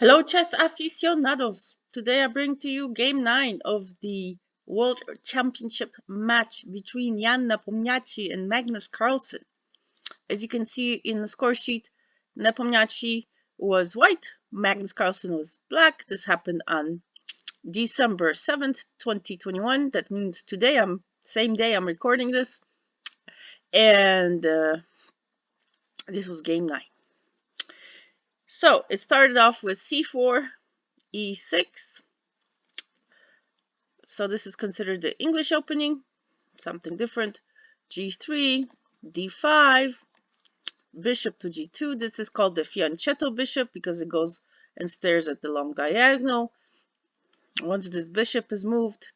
Hello, chess aficionados! Today I bring to you game 9 of the World Championship match between Jan Nepomniachtchi and Magnus Carlsen. As you can see in the score sheet, Nepomniachtchi was white, Magnus Carlsen was black. This happened on December 7th, 2021. That means today, same day I'm recording this. And this was game 9. So it started off with c4, e6. So this is considered the English opening, something different. g3, d5, bishop to g2. This is called the fianchetto bishop because it goes and stares at the long diagonal. Once this bishop is moved,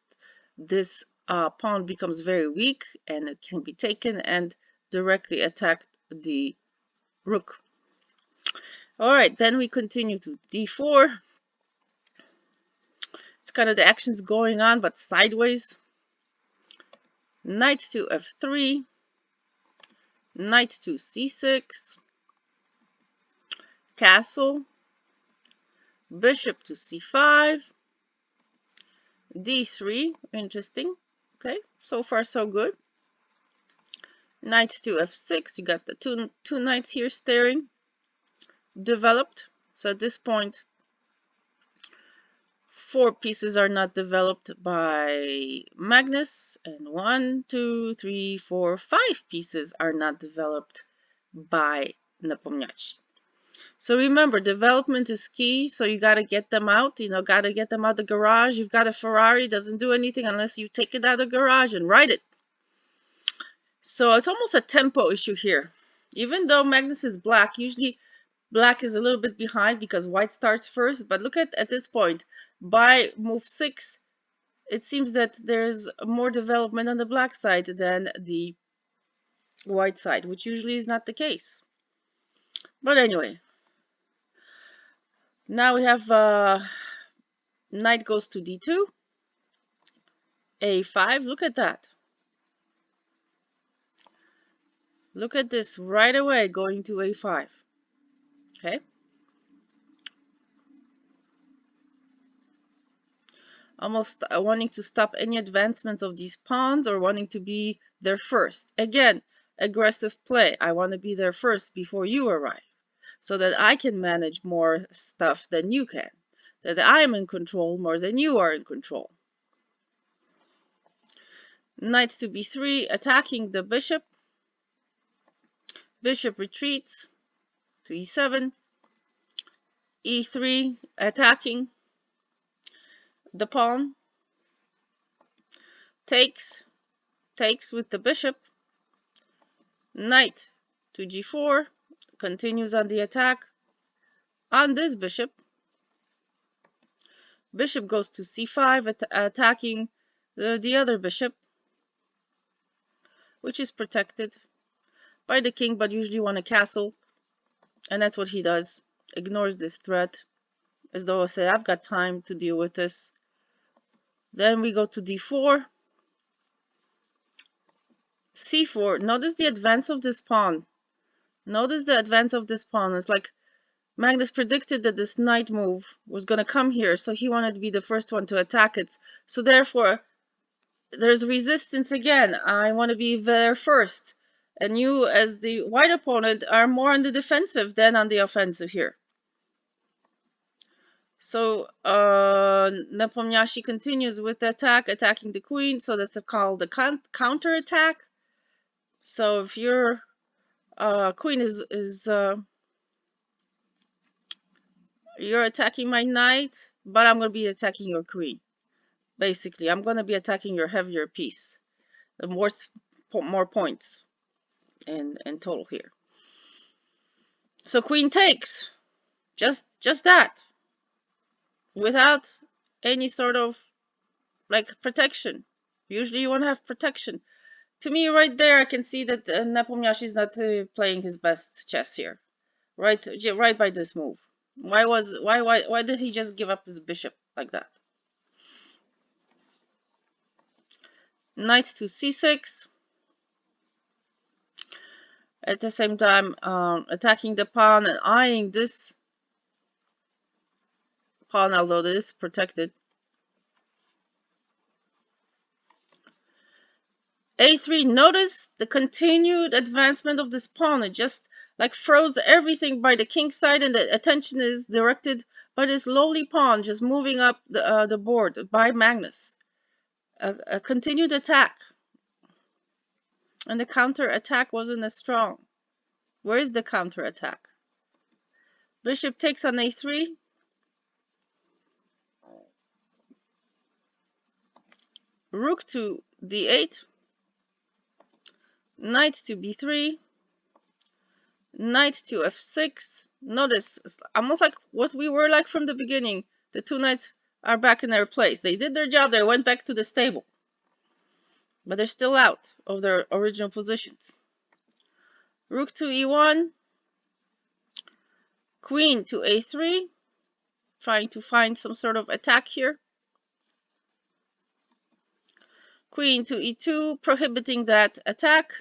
this pawn becomes very weak and it can be taken and directly attack the rook. All right, then we continue to d4. It's kind of the actions going on, but sideways. Knight to f3, knight to c6, castle, bishop to c5, d3, interesting. Okay, so far so good. Knight to f6, you got the two knights here staring, developed. So at this point, 4 pieces are not developed by Magnus, and 1, 2, 3, 4, 5 pieces are not developed by Nepomniachtchi. So remember, development is key, so you got to get them out, got to get them out the garage. You've got a Ferrari, doesn't do anything unless you take it out of the garage and ride it. So it's almost a tempo issue here. Even though Magnus is black, usually black is a little bit behind because white starts first, but look at this point. By move 6, it seems that there's more development on the black side than the white side, which usually is not the case. But anyway, now we have knight goes to d2, a5. Look at that. Look at this right away going to a5. Okay. Almost wanting to stop any advancement of these pawns or wanting to be there first. Again, aggressive play. I want to be there first before you arrive so that I can manage more stuff than you can. That I am in control more than you are in control. Knight to b3, attacking the bishop. Bishop retreats to e7. e3, attacking the pawn. Takes with the bishop. Knight to g4, continues on the attack on this bishop. Bishop goes to c5, attacking the other bishop, which is protected by the king, but usually want a castle, and that's what he does. Ignores this threat, as though I say, I've got time to deal with this. Then we go to d4, c4. Notice the advance of this pawn. Notice the advance of this pawn. It's like Magnus predicted that this knight move was going to come here, so he wanted to be the first one to attack it. So therefore, there's resistance again. I want to be there first. And you, as the white opponent, are more on the defensive than on the offensive here. So Nepomniachtchi continues with the attack, attacking the queen. So that's called the counter attack. So if your queen is you're attacking my knight, but I'm going to be attacking your queen. Basically, I'm going to be attacking your heavier piece. Worth more points in total here. So queen takes. Just that. Without any sort of like protection. Usually you want to have protection. To me, right there, I can see that Nepomniachtchi is not playing his best chess here. Right by this move. Why did he just give up his bishop like that? Knight to c6. At the same time, attacking the pawn and eyeing this pawn, although it is protected. A3, notice the continued advancement of this pawn. It just like froze everything by the king side, and the attention is directed by this lowly pawn just moving up the board by Magnus. A continued attack, and the counter attack wasn't as strong. Where is the counter attack? Bishop takes on A3. Rook to D8. Knight to B3. Knight to F6. Notice, it's almost like what we were like from the beginning. The two knights are back in their place. They did their job. They went back to the stable. But they're still out of their original positions. Rook to E1. Queen to A3. Trying to find some sort of attack here. Queen to E2, prohibiting that attack.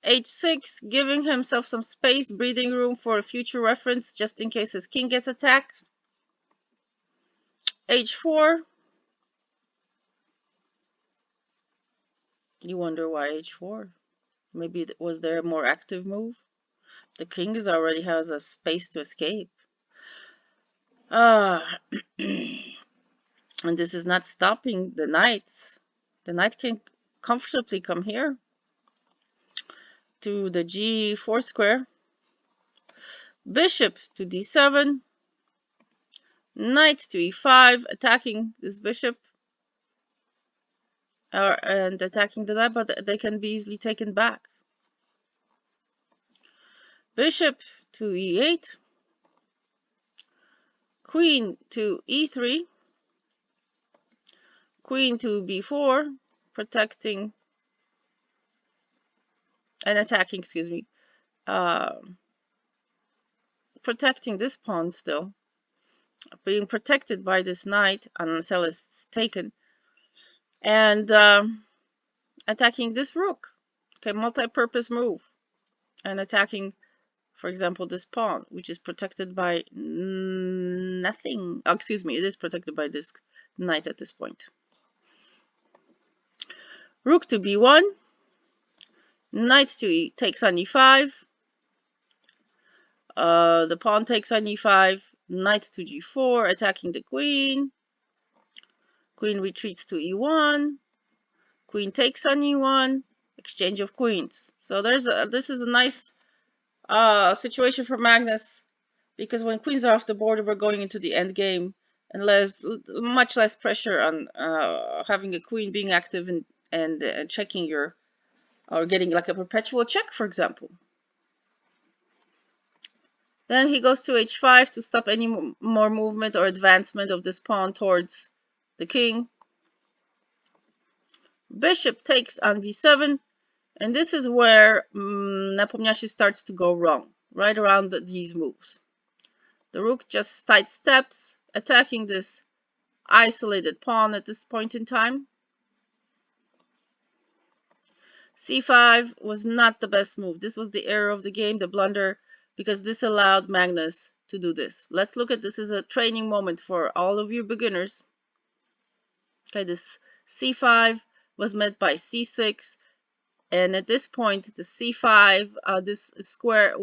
H6, giving himself some space, breathing room for a future reference, just in case his king gets attacked. H4. You wonder why H4? Maybe was there a more active move? The king already has a space to escape. And this is not stopping the knight. The knight can comfortably come here to the G4 square. Bishop to D7. Knight to E5, attacking this bishop. And attacking the knight, but they can be easily taken back. Bishop to E8. Queen to E3. Queen to B4, protecting and attacking, excuse me, protecting this pawn still, being protected by this knight until it's taken, and attacking this rook. Okay, multi-purpose move, and attacking, for example, this pawn, which is protected by nothing. Oh, excuse me, it is protected by this knight at this point. Rook to B1. Knight to takes on E5. The pawn takes on E5. Knight to G4, attacking the queen. Queen retreats to E1. Queen takes on E1. Exchange of queens. So this is a nice situation for Magnus, because when queens are off the board, we're going into the end game, and much less pressure on having a queen being active and checking your, or getting like a perpetual check, for example. Then he goes to H5 to stop any more movement or advancement of this pawn towards the king. Bishop takes on B7, and this is where Nepomniachtchi starts to go wrong, right around these moves. The rook just sidesteps, attacking this isolated pawn at this point in time. C5 was not the best move. This was the error of the game, the blunder, because this allowed Magnus to do this. Let's look at this as a training moment for all of you beginners. Okay, this C5 was met by C6, and at this point, the C5, this square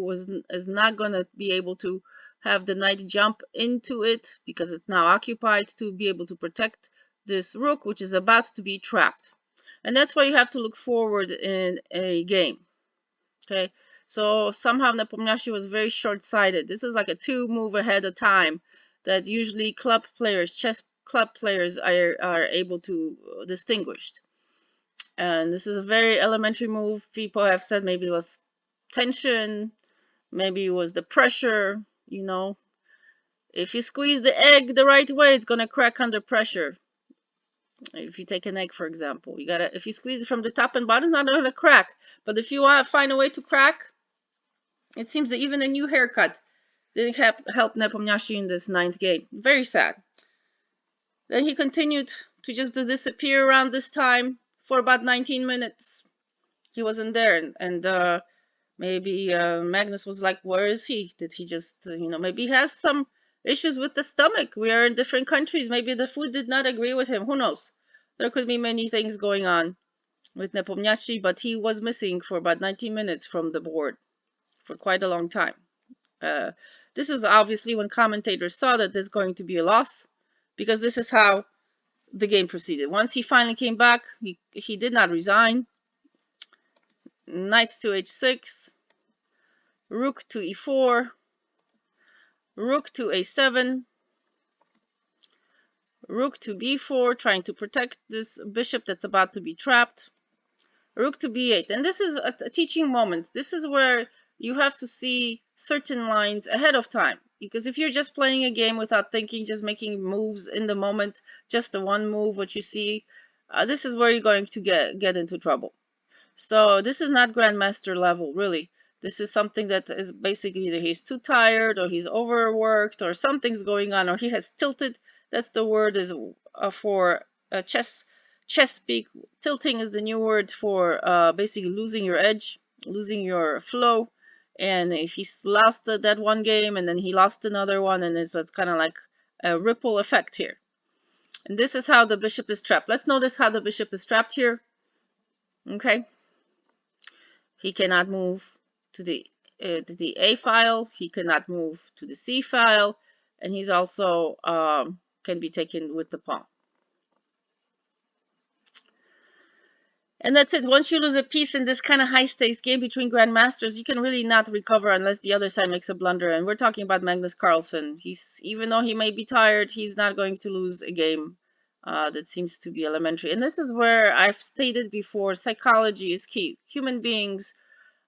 is not going to be able to have the knight jump into it because it's now occupied to be able to protect this rook, which is about to be trapped. And that's why you have to look forward in a game. Okay, so somehow Nepomniachtchi was very short-sighted. This is like a 2 move ahead of time that usually club players, chess club players are able to distinguish. And this is a very elementary move. People have said maybe it was tension, maybe it was the pressure, you know. If you squeeze the egg the right way, it's gonna crack under pressure. If you take an egg, for example, if you squeeze it from the top and bottom, it's not gonna crack. But if you want to find a way to crack, it seems that even a new haircut didn't help Nepomniachtchi in this 9th game. Very sad. Then he continued to just disappear around this time for about 19 minutes. He wasn't there, and maybe Magnus was like, where is he? Did he just, maybe he has some issues with the stomach. We are in different countries. Maybe the food did not agree with him. Who knows? There could be many things going on with Nepomniachtchi, but he was missing for about 19 minutes from the board for quite a long time. This is obviously when commentators saw that there's going to be a loss, because this is how the game proceeded. Once he finally came back, he did not resign. Knight to h6, rook to e4, rook to a7, rook to b4, trying to protect this bishop that's about to be trapped, rook to b8. And this is a teaching moment. This is where you have to see certain lines ahead of time, because if you're just playing a game without thinking, just making moves in the moment, just the one move, what you see, this is where you're going to get into trouble. So this is not grandmaster level, really. This is something that is basically either he's too tired, or he's overworked, or something's going on, or he has tilted. That's the word is for chess speak. Tilting is the new word for basically losing your edge, losing your flow. And if he's lost that one game, and then he lost another one, and it's kind of like a ripple effect here. And this is how the bishop is trapped. Let's notice how the bishop is trapped here. Okay. He cannot move to the A file. He cannot move to the C file, and he's also can be taken with the pawn. And that's it. Once you lose a piece in this kind of high-stakes game between grandmasters, you can really not recover unless the other side makes a blunder. And we're talking about Magnus Carlsen. Even though he may be tired, he's not going to lose a game that seems to be elementary. And this is where I've stated before, psychology is key. Human beings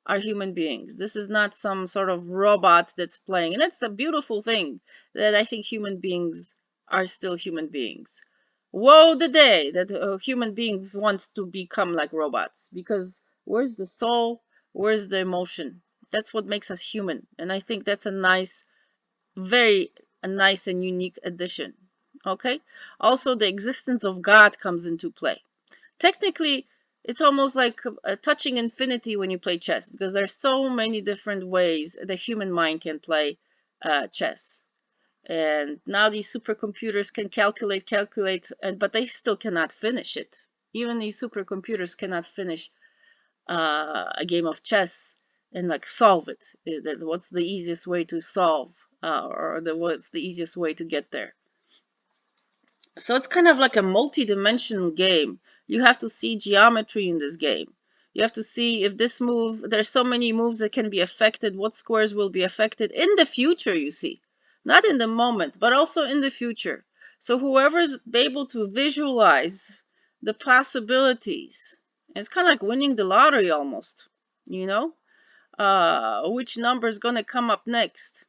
are human beings. This is not some sort of robot that's playing. And it's a beautiful thing that I think human beings are still human beings. Woe the day that human beings wants to become like robots, because where's the soul? Where's the emotion? That's what makes us human. And I think that's a nice and unique addition. Okay? Also, the existence of God comes into play. Technically, it's almost like touching infinity when you play chess, because there's so many different ways the human mind can play chess. And now these supercomputers can calculate, but they still cannot finish it. Even these supercomputers cannot finish a game of chess and like solve it. What's the easiest way to solve, what's the easiest way to get there? So it's kind of like a multi-dimensional game. You have to see geometry in this game. You have to see if this move, there's so many moves that can be affected, what squares will be affected in the future, you see. Not in the moment, but also in the future. So whoever's able to visualize the possibilities, it's kind of like winning the lottery almost, you know? Which number is going to come up next?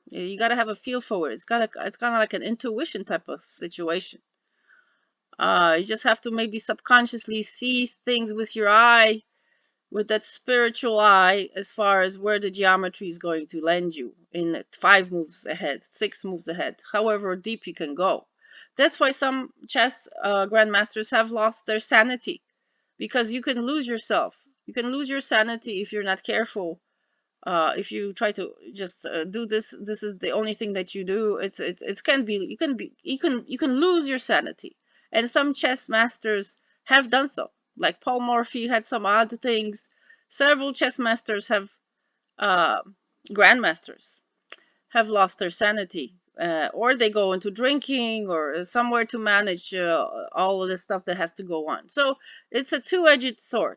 You got to have a feel for it. It's kind of like an intuition type of situation. You just have to maybe subconsciously see things with your eye, with that spiritual eye, as far as where the geometry is going to land you in 5 moves ahead, 6 moves ahead, however deep you can go. That's why some chess grandmasters have lost their sanity, because you can lose yourself. You can lose your sanity if you're not careful. If you try to just do this is the only thing that you do. It can be you can lose your sanity, and some chess masters have done so. Like Paul Morphy had some odd things. Several chess masters have grandmasters have lost their sanity, or they go into drinking or somewhere to manage all of the stuff that has to go on. So it's a two-edged sword.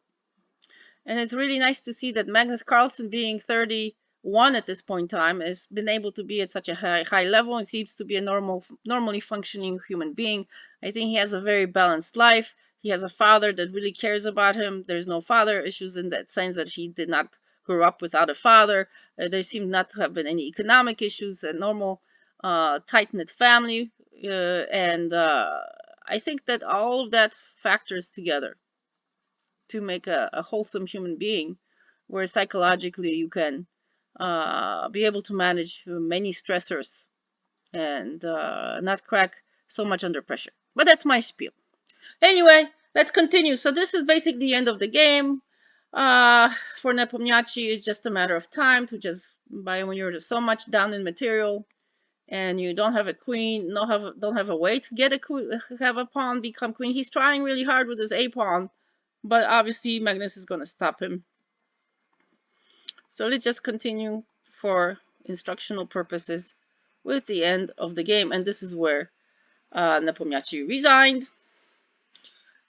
And it's really nice to see that Magnus Carlsen, being 31 at this point in time, has been able to be at such a high level and seems to be a normally functioning human being. I think he has a very balanced life. He has a father that really cares about him. There's no father issues in that sense, that he did not grow up without a father. There seem not to have been any economic issues. A normal, tight-knit family. And I think that all of that factors together to make a wholesome human being, where psychologically you can be able to manage many stressors and not crack so much under pressure. But that's my spiel. Anyway, let's continue. So this is basically the end of the game. For Nepomniachtchi, it's just a matter of time to just buy when you're so much down in material. and you don't have a queen, don't have a way to get a queen, have a pawn become queen. He's trying really hard with his a pawn, but obviously Magnus is going to stop him. So let's just continue for instructional purposes with the end of the game, and this is where Nepomniachtchi resigned.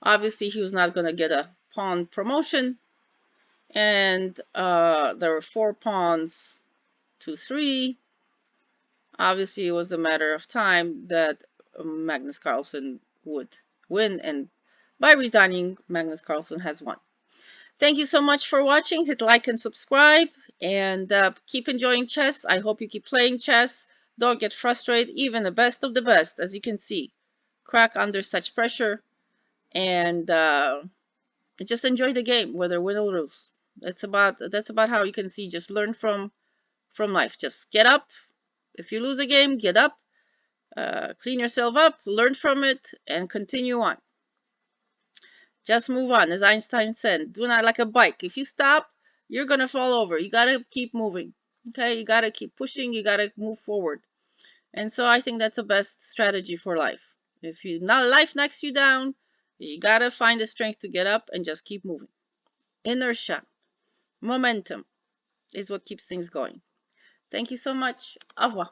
Obviously, he was not going to get a pawn promotion, and there were 4 pawns to 3. Obviously, it was a matter of time that Magnus Carlsen would win, and by resigning, Magnus Carlsen has won. Thank you so much for watching. Hit like and subscribe, and keep enjoying chess. I hope you keep playing chess. Don't get frustrated. Even the best of the best, as you can see, crack under such pressure, and just enjoy the game, whether win or lose. That's about how you can see. Just learn from life. Just get up. If you lose a game, get up, clean yourself up, learn from it, and continue on. Just move on. As Einstein said, do not like a bike. If you stop, you're going to fall over. You got to keep moving. Okay? You got to keep pushing. You got to move forward. And so I think that's the best strategy for life. If life knocks you down, you got to find the strength to get up and just keep moving. Inertia, momentum is what keeps things going. Thank you so much. Au revoir.